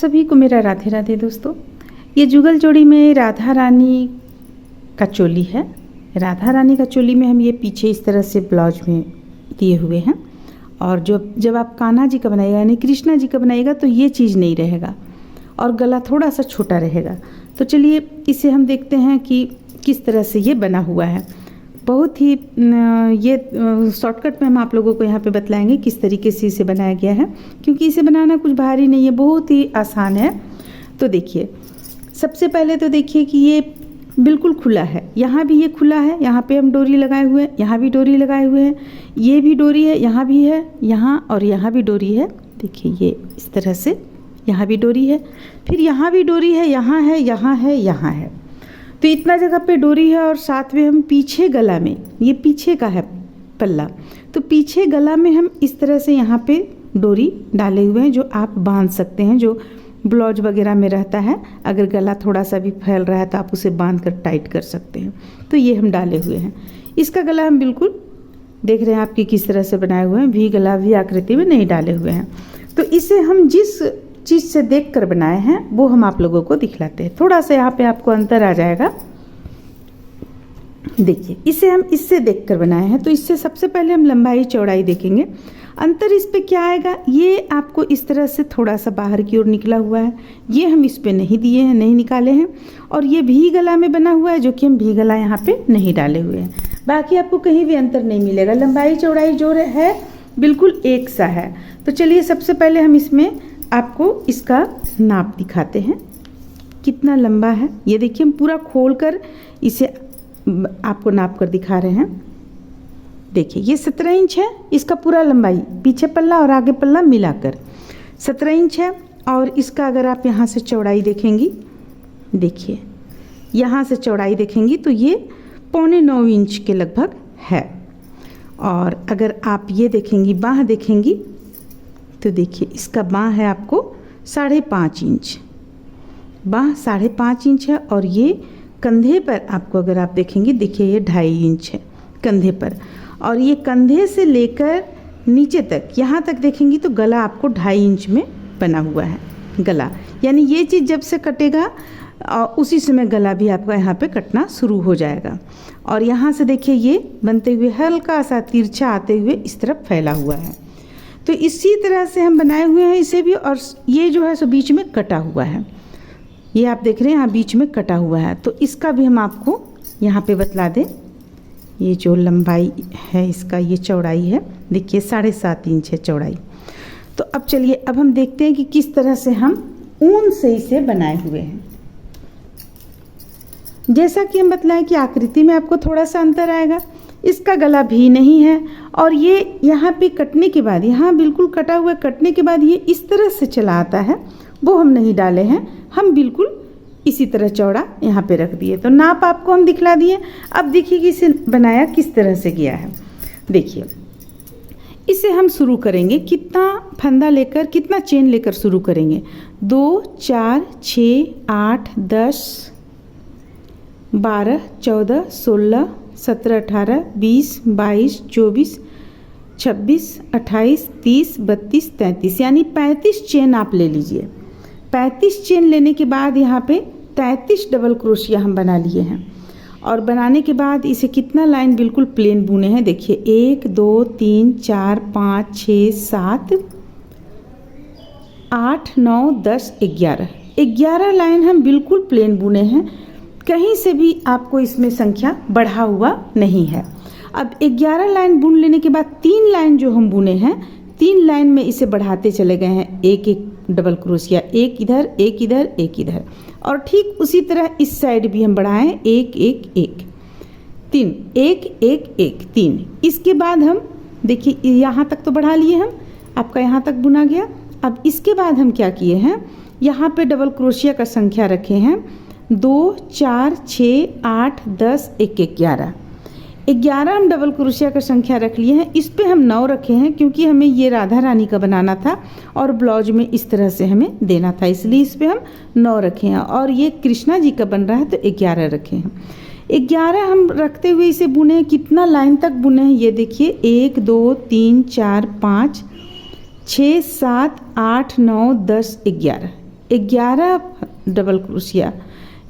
सभी को मेरा राधे राधे दोस्तों। ये जुगल जोड़ी में राधा रानी का चोली है। राधा रानी का चोली में हम ये पीछे इस तरह से ब्लाउज में दिए हुए हैं, और जब आप कान्हा जी का बनाइएगा यानी कृष्णा जी का बनाइएगा तो ये चीज़ नहीं रहेगा और गला थोड़ा सा छोटा रहेगा। तो चलिए इसे हम देखते हैं कि किस तरह से ये बना हुआ है। बहुत ही ये शॉर्टकट में हम आप लोगों को यहाँ पे बतलाएंगे किस तरीके से इसे बनाया गया है, क्योंकि इसे बनाना कुछ भारी नहीं है, बहुत ही आसान है। तो देखिए, सबसे पहले तो देखिए कि ये बिल्कुल खुला है। यहाँ भी ये खुला है, यहाँ पे हम डोरी लगाए हुए हैं, यहाँ भी डोरी लगाए हुए हैं, ये भी डोरी है, यहाँ भी है, यहाँ और यहाँ भी डोरी है। देखिए ये इस तरह से यहाँ भी डोरी है, फिर यहाँ भी डोरी है, यहाँ है, यहाँ है, यहाँ है। तो इतना जगह पे डोरी है, और साथ में हम पीछे गला में, ये पीछे का है पल्ला, तो पीछे गला में हम इस तरह से यहाँ पे डोरी डाले हुए हैं, जो आप बांध सकते हैं, जो ब्लाउज वगैरह में रहता है। अगर गला थोड़ा सा भी फैल रहा है तो आप उसे बांध कर टाइट कर सकते हैं। तो ये हम डाले हुए हैं। इसका गला हम बिल्कुल देख रहे हैं आपकी किस तरह से बनाए हुए हैं, वी गला वी आकृति में नहीं डाले हुए हैं। तो इसे हम जिस चीज़ से देख कर बनाए हैं वो हम आप लोगों को दिखलाते हैं। थोड़ा सा यहाँ पे आपको अंतर आ जाएगा। देखिए, इसे हम इससे देख कर बनाए हैं, तो इससे सबसे पहले हम लंबाई चौड़ाई देखेंगे। अंतर इस पे क्या आएगा, ये आपको इस तरह से थोड़ा सा बाहर की ओर निकला हुआ है, ये हम इस पे नहीं दिए हैं, नहीं निकाले हैं। और ये भी गला में बना हुआ है, जो कि हम भी गला यहाँ पे नहीं डाले हुए हैं। बाकी आपको कहीं भी अंतर नहीं मिलेगा, लंबाई चौड़ाई जो है बिल्कुल एक सा है। तो चलिए सबसे पहले हम इसमें आपको इसका नाप दिखाते हैं, कितना लंबा है। ये देखिए, हम पूरा खोल कर इसे आपको नाप कर दिखा रहे हैं। देखिए ये 17 इंच है इसका पूरा लंबाई, पीछे पल्ला और आगे पल्ला मिलाकर 17 इंच है। और इसका अगर आप यहाँ से चौड़ाई देखेंगी, देखिए यहाँ से चौड़ाई देखेंगी तो ये 8.25 इंच के लगभग है। और अगर आप ये देखेंगी, बाँह देखेंगी, तो देखिए इसका बाँह है आपको 5.5 इंच, बाँह 5.5 इंच है। और ये कंधे पर आपको अगर आप देखेंगी, देखिए ये 2.5 इंच है कंधे पर। और ये कंधे से लेकर नीचे तक, यहाँ तक देखेंगी तो गला आपको 2.5 इंच में बना हुआ है गला। यानी ये चीज़ जब से कटेगा उसी समय गला भी आपका यहाँ पे कटना शुरू हो जाएगा। और यहाँ से देखिए ये बनते हुए हल्का सा तिरछा आते हुए इस तरफ फैला हुआ है। तो इसी तरह से हम बनाए हुए हैं इसे भी। और ये जो है सो बीच में कटा हुआ है, ये आप देख रहे हैं यहाँ बीच में कटा हुआ है। तो इसका भी हम आपको यहाँ पे बतला दें। ये जो लंबाई है इसका, ये चौड़ाई है, देखिए 7.5 इंच है चौड़ाई। तो अब चलिए, अब हम देखते हैं कि किस तरह से हम ऊन से इसे बनाए हुए हैं। जैसा कि हम बतलाएं कि आकृति में आपको थोड़ा सा अंतर आएगा। इसका गला भी नहीं है, और ये यहाँ पे कटने के बाद, यहाँ बिल्कुल कटा हुआ कटने के बाद ये इस तरह से चला आता है, वो हम नहीं डाले हैं। हम बिल्कुल इसी तरह चौड़ा यहाँ पे रख दिए। तो नाप आपको हम दिखला दिए। अब देखिए कि इसे बनाया किस तरह से गया है। देखिए, इसे हम शुरू करेंगे, कितना फंदा लेकर, कितना चेन लेकर शुरू करेंगे। 2 4 6 8 10 12 14 16 17 18 20 22 24 26 28 30 32 33, यानी 35 चेन आप ले लीजिए। 35 चेन लेने के बाद यहाँ पे 33 डबल क्रोशिया हम बना लिए हैं। और बनाने के बाद इसे कितना लाइन बिल्कुल प्लेन बुने हैं। देखिए 1 2 3 4 5 6 7 8 9 10 11 लाइन हम बिल्कुल प्लेन बुने हैं। कहीं से भी आपको इसमें संख्या बढ़ा हुआ नहीं है। अब 11 लाइन बुन लेने के बाद 3 लाइन जो हम बुने हैं, 3 लाइन में इसे बढ़ाते चले गए हैं, एक एक डबल क्रोशिया, एक इधर एक इधर एक इधर। और ठीक उसी तरह इस साइड भी हम बढ़ाएं, 1 1 1 3 1 1 1 3। इसके बाद हम देखिए यहाँ तक तो बढ़ा लिए हम, आपका यहाँ तक बुना गया। अब इसके बाद हम क्या किए हैं, यहाँ पे डबल क्रोशिया का संख्या रखे हैं 2 4 6 8 10 1 11 हम डबल क्रोशिया का संख्या रख लिए हैं। इस पे हम 9 रखे हैं, क्योंकि हमें ये राधा रानी का बनाना था और ब्लाउज में इस तरह से हमें देना था, इसलिए इस पे हम 9 रखे हैं। और ये कृष्णा जी का बन रहा है तो 11 रखे हैं। 11 हम रखते हुए इसे बुने हैं। कितना लाइन तक बुने हैं ये देखिए, 1 2 3 4 5 6 7 8 9 10 11, 11 डबल क्रोशिया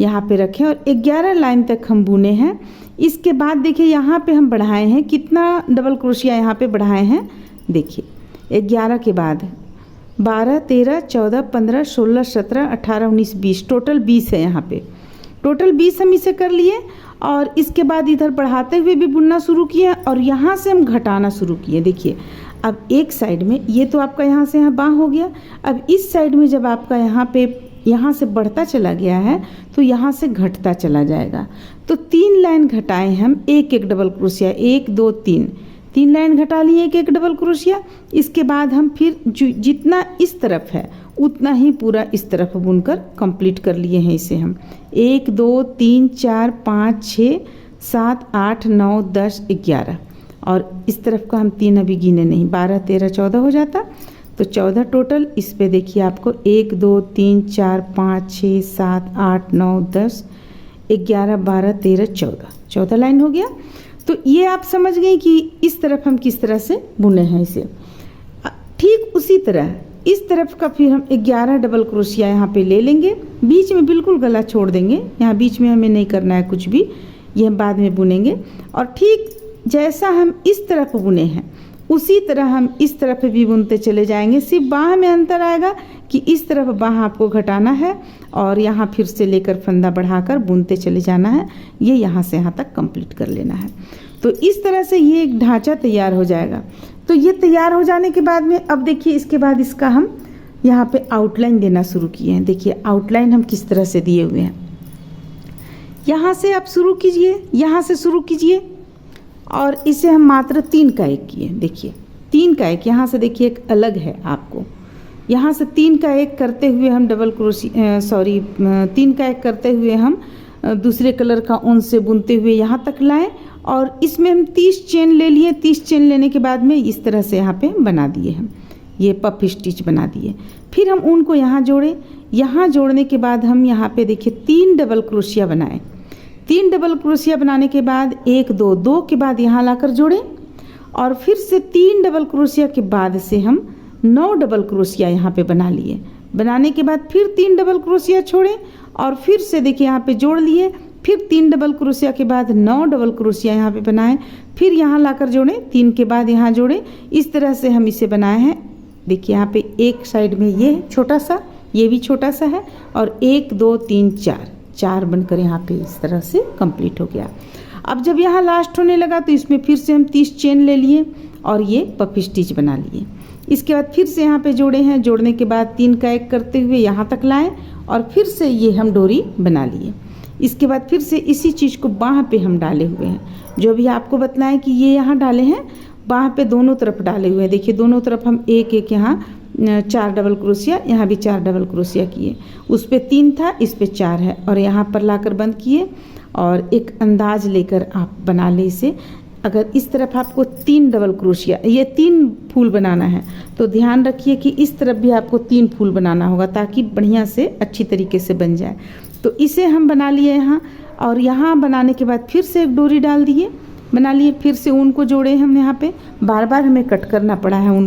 यहाँ पे रखें और 11 लाइन तक हम बुने हैं। इसके बाद देखिए यहाँ पे हम बढ़ाए हैं, कितना डबल क्रोशिया यहाँ पे बढ़ाए हैं, देखिए 11 के बाद 12 13 14 15 16 17 18 19 20, टोटल 20 है यहाँ पे, टोटल 20 हम इसे कर लिए। और इसके बाद इधर बढ़ाते हुए भी बुनना शुरू किए और यहाँ से हम घटाना शुरू किए। देखिए अब एक साइड में ये तो आपका यहाँ से यहाँ बाँह हो गया, अब इस साइड में जब आपका यहाँ पे यहाँ से बढ़ता चला गया है तो यहाँ से घटता चला जाएगा। तो 3 लाइन घटाए हम, एक एक डबल क्रोशिया, 1 2 3 लाइन घटा लिए एक एक डबल क्रोशिया। इसके बाद हम फिर जितना इस तरफ है उतना ही पूरा इस तरफ बुनकर कंप्लीट कर लिए हैं इसे हम। 1 2 3 4 5 6 7 8 9 10 11 और इस तरफ का हम 3 अभी गिने नहीं, 12 13 14 हो जाता, तो 14 टोटल। इस पे देखिए आपको 1 2 3 4 5 6 7 8 9 10 11 12 13 14 लाइन हो गया। तो ये आप समझ गए कि इस तरफ हम किस तरह से बुने हैं इसे। ठीक उसी तरह इस तरफ का फिर हम 11 डबल क्रोशिया यहाँ पे ले लेंगे, बीच में बिल्कुल गला छोड़ देंगे, यहाँ बीच में हमें नहीं करना है कुछ भी, ये हम बाद में बुनेंगे। और ठीक जैसा हम इस तरफ बुने हैं उसी तरह हम इस तरफ भी बुनते चले जाएंगे। सिर्फ बाँह में अंतर आएगा कि इस तरफ बाँह आपको घटाना है और यहाँ फिर से लेकर फंदा बढ़ाकर बुनते चले जाना है, ये यहाँ से यहाँ तक कंप्लीट कर लेना है। तो इस तरह से ये एक ढांचा तैयार हो जाएगा। तो ये तैयार हो जाने के बाद में अब देखिए इसके बाद इसका हम यहाँ पे आउटलाइन देना शुरू किए हैं। देखिए आउटलाइन हम किस तरह से दिए हुए हैं, यहाँ से आप शुरू कीजिए, यहाँ से शुरू कीजिए और इसे हम मात्र 3 का 1 किए। देखिए 3 का 1 यहाँ से देखिए एक अलग है आपको, यहाँ से 3 का 1 करते हुए हम डबल क्रोशिया 3 का 1 करते हुए हम दूसरे कलर का ऊन से बुनते हुए यहाँ तक लाए और इसमें हम 30 चेन ले लिए। 30 चेन लेने के बाद में इस तरह से यहाँ पे बना दिए हम, ये पफ स्टिच बना दिए। फिर हम ऊन को यहाँ जोड़े, यहाँ जोड़ने के बाद हम यहाँ पे देखिए 3 डबल क्रोशिया बनाए। 3 डबल क्रोशिया बनाने के बाद 1 2 2 के बाद यहाँ लाकर जोड़े और फिर से 3 डबल क्रोशिया के बाद से हम 9 डबल क्रोशिया यहाँ पे बना लिए। बनाने के बाद फिर 3 डबल क्रोशिया छोड़े और फिर से देखिए यहाँ पे जोड़ लिए, फिर 3 डबल क्रोशिया के बाद 9 डबल क्रोशिया यहाँ पे बनाए, फिर यहाँ लाकर जोड़े, 3 के बाद यहाँ जोड़े। इस तरह से हम इसे बनाए हैं। देखिए यहाँ पे एक साइड में ये छोटा सा, ये भी छोटा सा है और 1 2 3 4 बनकर यहाँ पे इस तरह से कंप्लीट हो गया। अब जब यहाँ लास्ट होने लगा तो इसमें फिर से हम 30 चेन ले लिए और ये पफ स्टिच बना लिए। इसके बाद फिर से यहाँ पे जोड़े हैं, जोड़ने के बाद 3 का 1 करते हुए यहाँ तक लाए और फिर से ये हम डोरी बना लिए। इसके बाद फिर से इसी चीज़ को बाँह पे हम डाले हुए हैं, जो भी आपको बतलाएं कि ये यहाँ डाले हैं, बाँह पे दोनों तरफ डाले हुए हैं। देखिए दोनों तरफ हम एक एक यहाँ 4 डबल क्रोशिया, यहाँ भी 4 डबल क्रोशिया किए। उस पे 3 था, इस पे 4 है और यहाँ पर लाकर बंद किए और एक अंदाज लेकर आप बना ले इसे। अगर इस तरफ आपको 3 डबल क्रोशिया, ये 3 फूल बनाना है तो ध्यान रखिए कि इस तरफ भी आपको 3 फूल बनाना होगा ताकि बढ़िया से अच्छी तरीके से बन जाए। तो इसे हम बना लिए यहाँ और यहाँ बनाने के बाद फिर से एक डोरी डाल दिए, बना लिए। फिर से ऊन को जोड़े हम, यहाँ पे बार बार हमें कट करना पड़ा है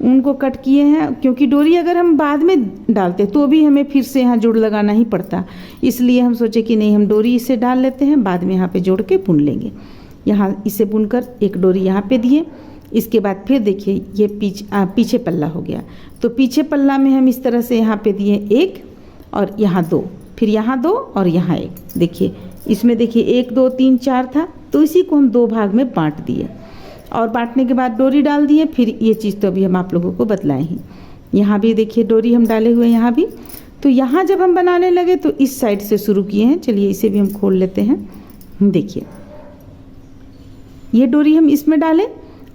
ऊन को कट किए हैं क्योंकि डोरी अगर हम बाद में डालते तो भी हमें फिर से यहाँ जोड़ लगाना ही पड़ता, इसलिए हम सोचे कि नहीं हम डोरी इसे डाल लेते हैं, बाद में यहाँ पे जोड़ के बुन लेंगे। यहाँ इसे बुनकर एक डोरी यहाँ पे दिए। इसके बाद फिर देखिए ये पीछे पल्ला हो गया, तो पीछे पल्ला में हम इस तरह से यहाँ पे दिए 1 और यहाँ 2, फिर यहाँ 2 और यहाँ 1। देखिए इसमें देखिए 1 2 3 4 था, तो इसी को हम 2 भाग में बांट दिए और बांटने के बाद डोरी डाल दिए। फिर ये चीज़ तो अभी हम आप लोगों को बतलाए ही, यहाँ भी देखिए डोरी हम डाले हुए यहाँ भी। तो यहाँ जब हम बनाने लगे तो इस साइड से शुरू किए हैं। चलिए इसे भी हम खोल लेते हैं। देखिए ये डोरी हम इसमें डाले,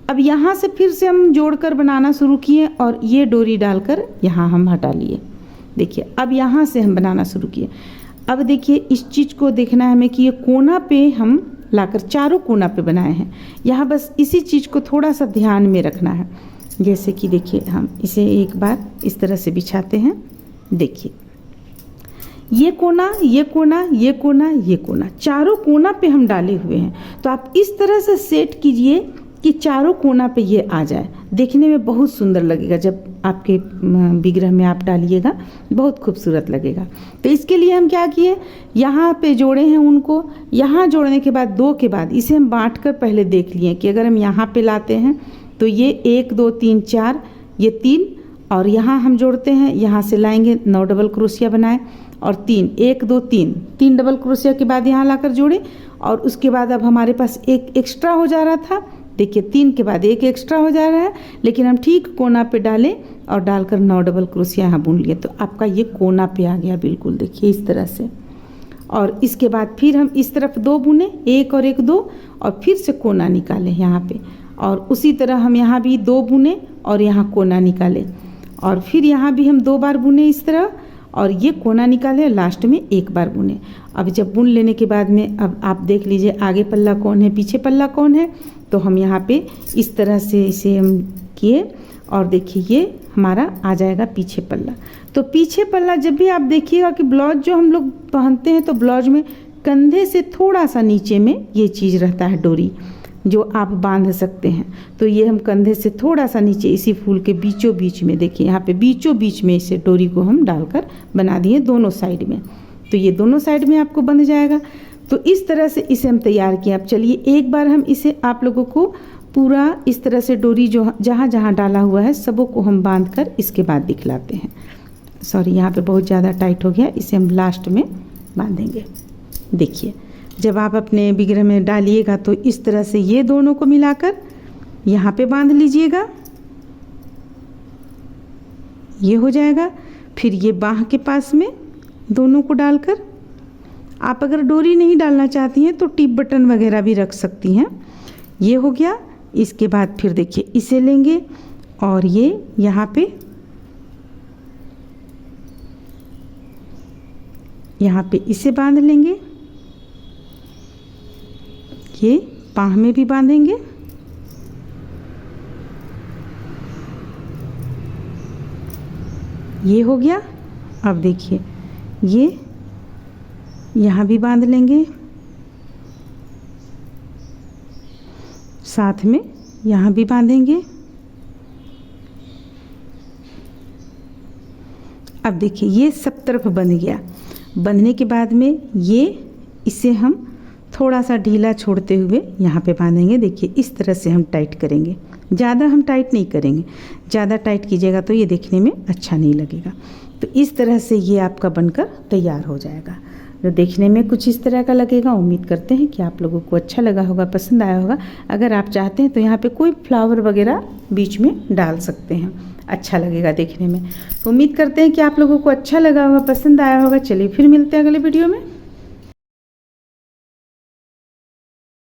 अब यहाँ से फिर से हम जोड़कर बनाना शुरू किए और ये डोरी डालकर यहाँ हम हटा लिए। देखिए अब यहाँ से हम बनाना शुरू किए। अब देखिए इस चीज़ को देखना है हमें कि ये कोना पे हम लाकर चारों कोना पे बनाए हैं। यहाँ बस इसी चीज़ को थोड़ा सा ध्यान में रखना है। जैसे कि देखिए हम इसे एक बार इस तरह से बिछाते हैं। देखिए ये कोना, ये कोना, ये कोना, ये कोना, चारों कोना पे हम डाले हुए हैं। तो आप इस तरह से सेट कीजिए कि चारों कोना पे ये आ जाए। देखने में बहुत सुंदर लगेगा, जब आपके विग्रह में आप डालिएगा बहुत खूबसूरत लगेगा। तो इसके लिए हम क्या किए, यहाँ पे जोड़े हैं उनको, यहाँ जोड़ने के बाद 2 के बाद इसे हम बांट कर पहले देख लिए कि अगर हम यहाँ पे लाते हैं तो ये 1 2 3 4, ये 3, और यहाँ हम जोड़ते हैं, यहाँ से लाएंगे 9 डबल क्रोशिया बनाए और 3 1 2 3 डबल क्रोशिया के बाद यहाँ लाकर जोड़े, और उसके बाद अब हमारे पास एक एक्स्ट्रा हो जा रहा था। देखिए 3 के बाद एक एक्स्ट्रा हो जा रहा है, लेकिन हम ठीक कोना पे डालें और डालकर 9 डबल क्रोशिया यहाँ बुन लिए, तो आपका ये कोना पे आ गया बिल्कुल, देखिए इस तरह से। और इसके बाद फिर हम इस तरफ 2 बुने, 1 और 1 2, और फिर से कोना निकाले यहाँ पे, और उसी तरह हम यहाँ भी 2 बुने और यहाँ कोना निकाले, और फिर यहाँ भी हम 2 बार बुने इस तरह, और ये कोना निकाले, लास्ट में 1 बार बुने। अब जब बुन लेने के बाद में अब आप देख लीजिए आगे पल्ला कौन है, पीछे पल्ला कौन है, तो हम यहाँ पे इस तरह से इसे हम किए, और देखिए ये हमारा आ जाएगा पीछे पल्ला। तो पीछे पल्ला जब भी आप देखिएगा कि ब्लाउज जो हम लोग पहनते हैं तो ब्लाउज में कंधे से थोड़ा सा नीचे में ये चीज़ रहता है डोरी, जो आप बांध सकते हैं। तो ये हम कंधे से थोड़ा सा नीचे इसी फूल के बीचों बीच में, देखिए यहाँ पे बीचों बीच में इसे डोरी को हम डालकर बना दिए दोनों साइड में, तो ये दोनों साइड में आपको बंध जाएगा। तो इस तरह से इसे हम तैयार किए। अब चलिए एक बार हम इसे आप लोगों को पूरा इस तरह से डोरी जो जहाँ जहाँ डाला हुआ है सबों को हम बांध कर इसके बाद दिखलाते हैं। सॉरी, यहाँ पे बहुत ज़्यादा टाइट हो गया, इसे हम लास्ट में बांधेंगे। देखिए जब आप अपने विग्रह में डालिएगा तो इस तरह से ये दोनों को मिलाकर यहाँ पे बांध लीजिएगा, ये हो जाएगा। फिर ये बाह के पास में दोनों को डालकर, आप अगर डोरी नहीं डालना चाहती हैं तो टिप बटन वगैरह भी रख सकती हैं। ये हो गया। इसके बाद फिर देखिए इसे लेंगे और ये यहाँ पे इसे बांध लेंगे, ये बाह में भी बांधेंगे। ये हो गया। अब देखिए ये यहाँ भी बांध लेंगे, साथ में यहाँ भी बांधेंगे। अब देखिए ये सब तरफ बंध गया। बंधने के बाद में ये इसे हम थोड़ा सा ढीला छोड़ते हुए यहाँ पे बांधेंगे। देखिए इस तरह से हम टाइट करेंगे, ज़्यादा हम टाइट नहीं करेंगे, ज़्यादा टाइट कीजिएगा तो ये देखने में अच्छा नहीं लगेगा। तो इस तरह से ये आपका बनकर तैयार हो जाएगा, जो देखने में कुछ इस तरह का लगेगा। उम्मीद करते हैं कि आप लोगों को अच्छा लगा होगा, पसंद आया होगा। अगर आप चाहते हैं तो यहाँ पे कोई फ्लावर वगैरह बीच में डाल सकते हैं, अच्छा लगेगा देखने में। तो उम्मीद करते हैं कि आप लोगों को अच्छा लगा होगा, पसंद आया होगा। चलिए फिर मिलते हैं अगले वीडियो में।